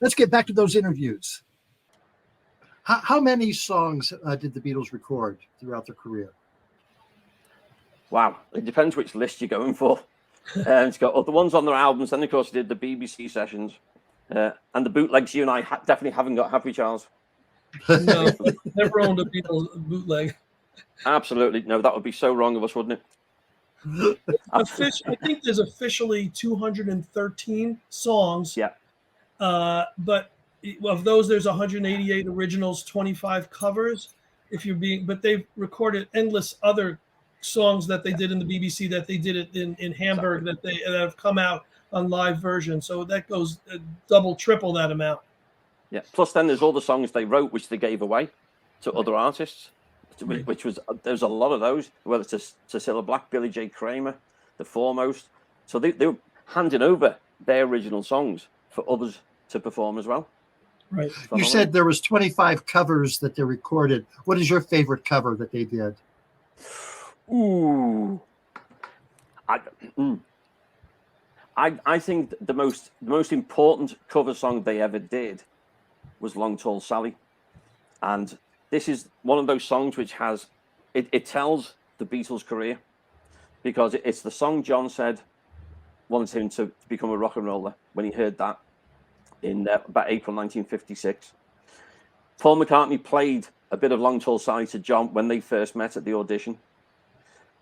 let's get back to those interviews. How many songs did the Beatles record throughout their career? Wow, it depends which list you're going for. It's got other ones on their albums. Then, of course, they did the BBC sessions. And the bootlegs you and I definitely haven't got, have we, Charles? No, never owned a Beatles bootleg. Absolutely. No, that would be so wrong of us, wouldn't it? I think there's officially 213 songs. Yeah. But of those, there's 188 originals, 25 covers. But they've recorded endless other songs that they did in the BBC, that they did it in Hamburg, exactly, that have come out on live version. So that goes double, triple that amount. Yeah. Plus, then there's all the songs they wrote, which they gave away to other artists, which was there's a lot of those. Whether it's Cecilia Black, Billy J. Kramer, The Foremost. So they were handing over their original songs for others to perform as well. Right. You said there was 25 covers that they recorded. What is your favorite cover that they did? Ooh. I think the most important cover song they ever did was Long Tall Sally. And this is one of those songs which has it tells the Beatles' career, because it's the song John said wanted him to become a rock and roller when he heard that in about April 1956. Paul McCartney played a bit of Long Tall Sally to John when they first met at the audition.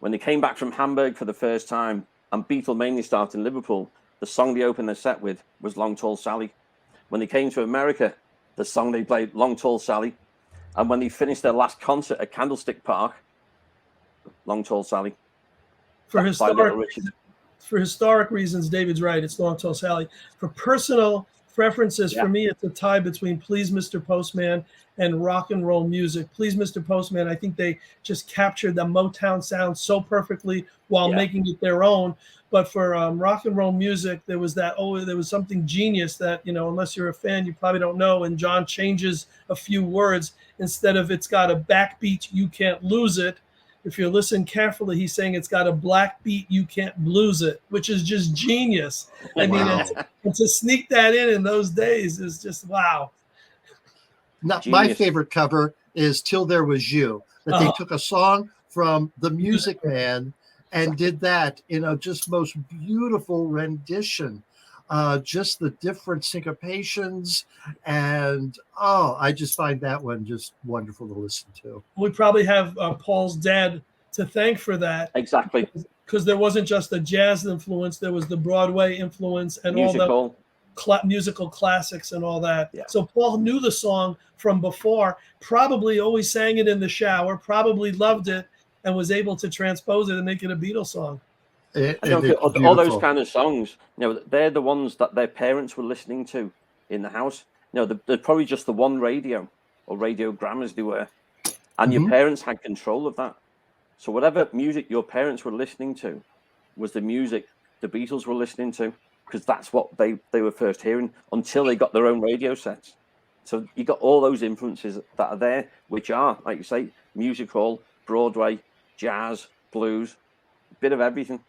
When they came back from Hamburg for the first time and Beatlemania started in Liverpool, the song they opened their set with was Long Tall Sally. When they came to America, the song they played, Long Tall Sally. And when they finished their last concert at Candlestick Park, Long Tall Sally. For historic reasons, David's right. It's Long Tall Sally. For personal preferences, for me, it's a tie between Please Mr. Postman and Rock and Roll Music. Please Mr. Postman, I think they just captured the Motown sound so perfectly while making it their own. But for Rock and Roll Music, there was something genius that, unless you're a fan, you probably don't know. And John changes a few words. Instead of it's got a backbeat, you can't lose it. If you listen carefully, he's saying it's got a black beat, you can't blues it, which is just genius. I mean, and to sneak that in those days is just wow. Now, my favorite cover is Till There Was You, that they took a song from The Music Man and did that in a just most beautiful rendition. Just the different syncopations, and I just find that one just wonderful to listen to. We probably have Paul's dad to thank for that. Exactly. Because there wasn't just the jazz influence, there was the Broadway influence and all the musical classics and all that. Yeah. So Paul knew the song from before, probably always sang it in the shower, probably loved it, and was able to transpose it and make it a Beatles song. All those kind of songs, they're the ones that their parents were listening to in the house. They're probably just the one radio or radiogram as they were, and your parents had control of that. So whatever music your parents were listening to was the music the Beatles were listening to, because that's what they were first hearing until they got their own radio sets. So you got all those influences that are there, which are, like you say, music hall, Broadway, jazz, blues, a bit of everything.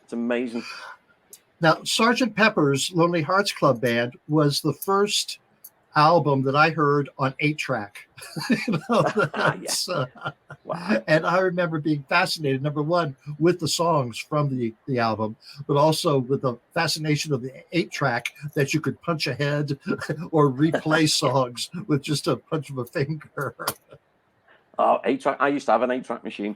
It's amazing. Now, Sgt. Pepper's Lonely Hearts Club Band was the first album that I heard on 8-track. Wow. And I remember being fascinated, number one, with the songs from the album, but also with the fascination of the 8-track that you could punch ahead or replay songs with just a punch of a finger. Oh, 8-track. I used to have an 8-track machine.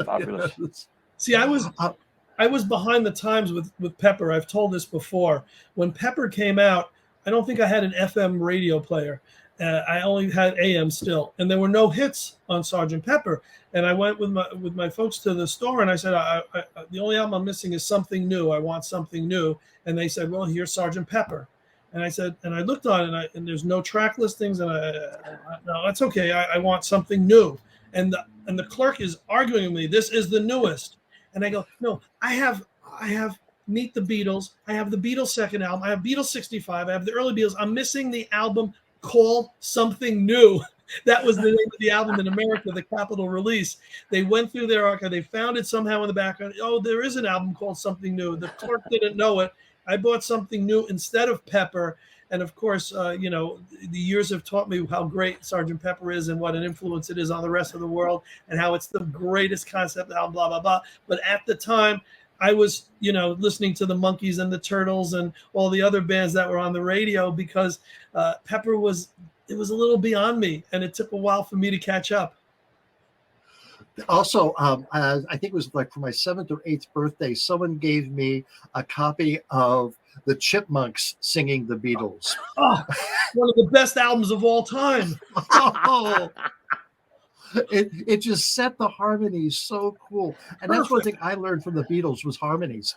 Fabulous. See, I was behind the times with Pepper. I've told this before. When Pepper came out, I don't think I had an FM radio player. I only had AM still, and there were no hits on Sgt. Pepper. And I went with my folks to the store, and I said, the only album I'm missing is Something New. I want something new. And they said, well, here's Sgt. Pepper. And I said, and I looked on it, and there's no track listings, and no, that's okay. I want something new. And the clerk is arguing with me. This is the newest. And I go, no, I have Meet the Beatles. I have the Beatles second album. I have Beatles 65. I have the early Beatles. I'm missing the album called Something New. That was the name of the album in America, the Capitol release. They went through their archive. They found it somehow in the background. Oh, there is an album called Something New. The clerk didn't know it. I bought Something New instead of Pepper. And of course, the years have taught me how great Sergeant Pepper is and what an influence it is on the rest of the world, and how it's the greatest concept album, blah, blah, blah. But at the time, I was, listening to the Monkees and the Turtles and all the other bands that were on the radio, because Pepper was a little beyond me, and it took a while for me to catch up. Also, I think it was like for my 7th or 8th birthday, someone gave me a copy of the Chipmunks singing the Beatles. Oh, one of the best albums of all time. Oh, it just set the harmonies so cool. And that's one thing I learned from the Beatles was harmonies,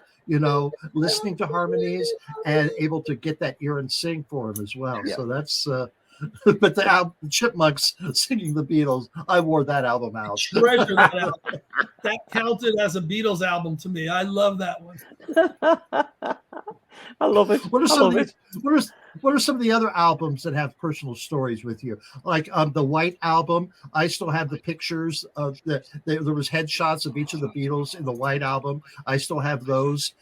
listening to harmonies and able to get that ear and sing for them as well. Yeah. So that's but the Chipmunks singing the Beatles, I wore that album out. Treasure that album. That counted as a Beatles album to me. I love that one. I love it. What are some of the other albums that have personal stories with you? Like the White Album. I still have the pictures of there was headshots of each of the Beatles in the White Album. I still have those.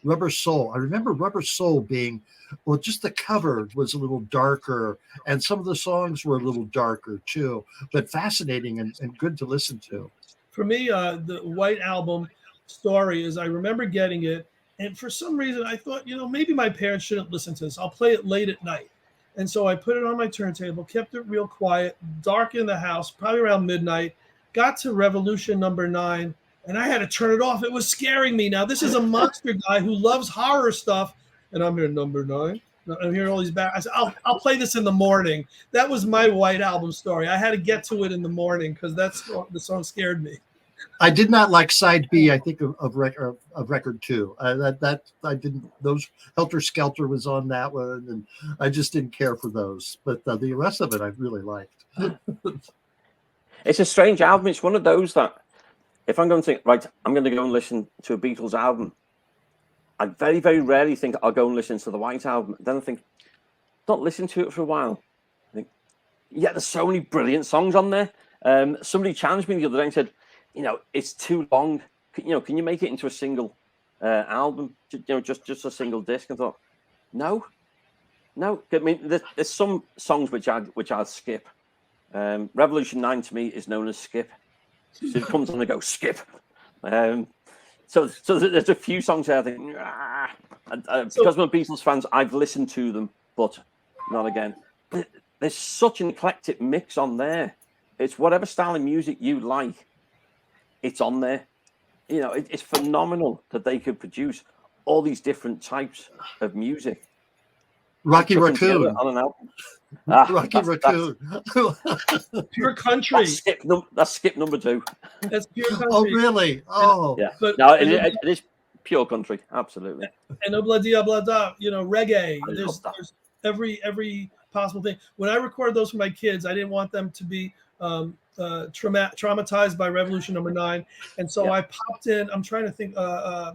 Rubber Soul. I remember Rubber Soul being, well, just the cover was a little darker, and some of the songs were a little darker too, but fascinating and good to listen to. For me, the White Album story is I remember getting it, and for some reason I thought, maybe my parents shouldn't listen to this. I'll play it late at night. And so I put it on my turntable, kept it real quiet, dark in the house, probably around midnight, got to Revolution number 9, and I had to turn it off. It was scaring me. Now, this is a monster guy who loves horror stuff, and I'm here number 9. I'm hearing all these bad. I said, I'll play this in the morning. That was my White Album story. I had to get to it in the morning because the song scared me. I did not like side B. I think of record 2. That I didn't. Those Helter Skelter was on that one, and I just didn't care for those. But the rest of it, I really liked. It's a strange album. It's one of those that if I'm going to think, right, I'm going to go and listen to a Beatles album, I very, very rarely think I'll go and listen to the White Album. Then I think, don't listen to it for a while. I think, yeah, there's so many brilliant songs on there. Somebody challenged me the other day and said, it's too long. Can you make it into a single album? Just a single disc? I thought, no. I mean, there's some songs which I'd skip. Revolution 9 to me is known as skip. So it comes on and goes skip. So there's a few songs there I think, because I'm a Beatles fans, I've listened to them, but not again. There's such an eclectic mix on there. It's whatever style of music you like, it's on there. It's phenomenal that they could produce all these different types of music. Rocky Raccoon. On an album. Rocky Raccoon. Pure country. That's skip number 2. That's pure country. Oh, really? Oh. Yeah. But no, it is pure country. Absolutely. And Obla Dia Bla Da, reggae. There's every possible thing. When I record those for my kids, I didn't want them to be traumatized by Revolution number 9, and so I popped in. I'm trying to think.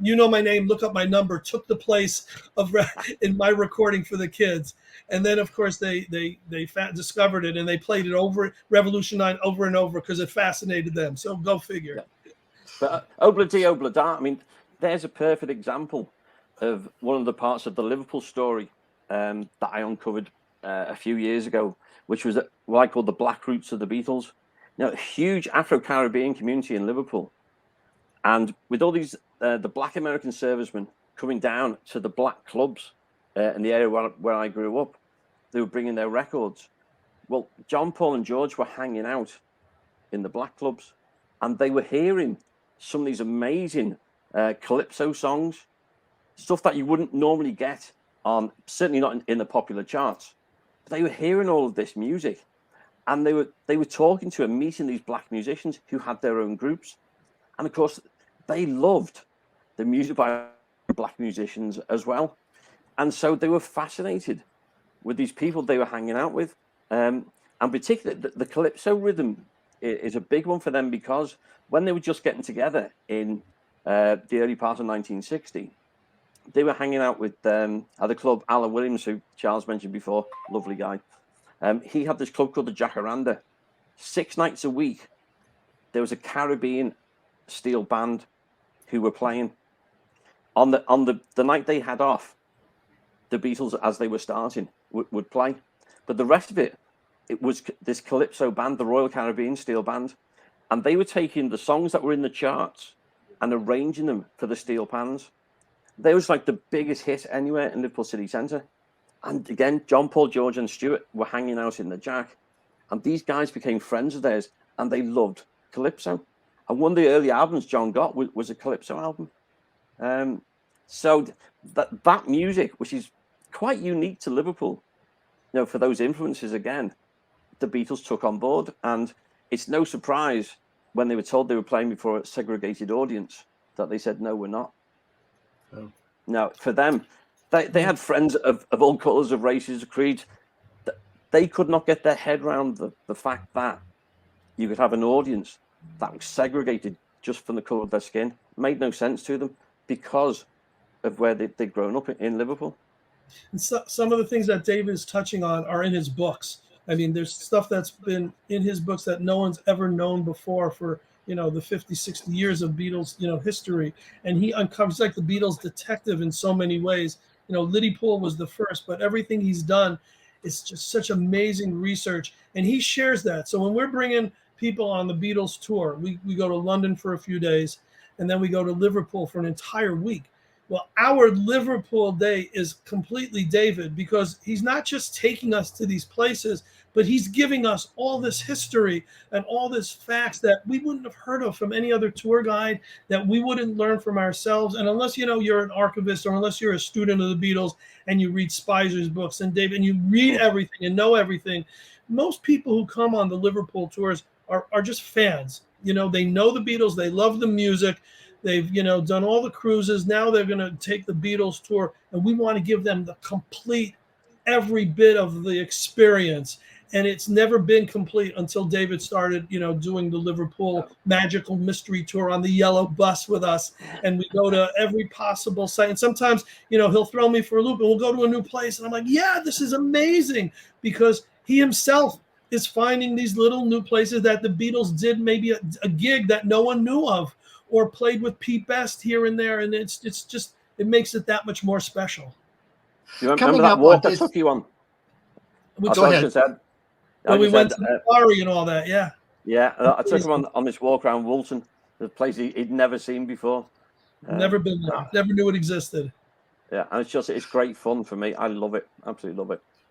You Know My Name, Look Up My Number took the place of in my recording for the kids, and then of course they discovered it and they played it over Revolution 9 over and over because it fascinated them. So go figure. Yeah. But Obla Di Obla Da, I mean, there's a perfect example of one of the parts of the Liverpool story that I uncovered a few years ago, which was what I call the Black Roots of the Beatles. A huge Afro-Caribbean community in Liverpool. And with all these, the Black American servicemen coming down to the black clubs in the area where I grew up, they were bringing their records. Well, John, Paul and George were hanging out in the black clubs, and they were hearing some of these amazing Calypso songs, stuff that you wouldn't normally get on, certainly not in the popular charts. But they were hearing all of this music. And they were talking to and meeting these black musicians who had their own groups. And of course, they loved the music by black musicians as well. And so they were fascinated with these people they were hanging out with. And particularly the Calypso Rhythm is a big one for them, because when they were just getting together in the early part of 1960, they were hanging out with at the club Alan Williams, who Charles mentioned before, lovely guy. He had this club called the Jacaranda. 6 nights a week, there was a Caribbean steel band who were playing. On the night they had off, the Beatles as they were starting would play. But the rest of it, it was this Calypso band, the Royal Caribbean Steel Band, and they were taking the songs that were in the charts and arranging them for the steel pans. They was like the biggest hit anywhere in Liverpool City Centre. And again, John, Paul, George and Stuart were hanging out in the Jack. And these guys became friends of theirs and they loved Calypso. And one of the early albums John got was a Calypso album. So that music, which is quite unique to Liverpool, you know, for those influences again, the Beatles took on board. And it's no surprise when they were told they were playing before a segregated audience that they said, no, we're not. Oh. Now, for them, they had friends of all colours, of races, of creeds. They could not get their head around the fact that you could have an audience that was segregated just from the colour of their skin. It made no sense to them because of where they'd grown up in Liverpool. And so, some of the things that David is touching on are in his books. I mean, there's stuff that's been in his books that no one's ever known before for, you know, the 50, 60 years of Beatles, you know, history. And he uncovers like the Beatles detective in so many ways. You know, Liddy Pool was the first, but everything he's done is just such amazing research. And he shares that. So when we're bringing people on the Beatles tour, we go to London for a few days, and then we go to Liverpool for an entire week. Well, our Liverpool day is completely David, because he's not just taking us to these places, but he's giving us all this history and all this facts that we wouldn't have heard of from any other tour guide, that we wouldn't learn from ourselves. And unless, you know, you're an archivist, or unless you're a student of the Beatles and you read Spizer's books and David, and you read everything and know everything, most people who come on the Liverpool tours are just fans. You know, they know the Beatles, they love the music. They've, you know, done all the cruises. Now they're going to take the Beatles tour, and we want to give them the complete, every bit of the experience. And it's never been complete until David started, you know, doing the Liverpool Magical Mystery Tour on the yellow bus with us. And we go to every possible site. And sometimes, you know, he'll throw me for a loop and we'll go to a new place. And I'm like, yeah, this is amazing, because he himself is finding these little new places that the Beatles did maybe a gig that no one knew of, or played with Pete Best here and there. And it's just, it makes it that much more special. Do you remember that walk I took you on? Go ahead. When we went to the quarry and all that, yeah. Yeah, I took him on this walk around Woolton, the place he'd never seen before. Never been there. Never knew it existed. Yeah, and it's great fun for me. I love it. Absolutely love it.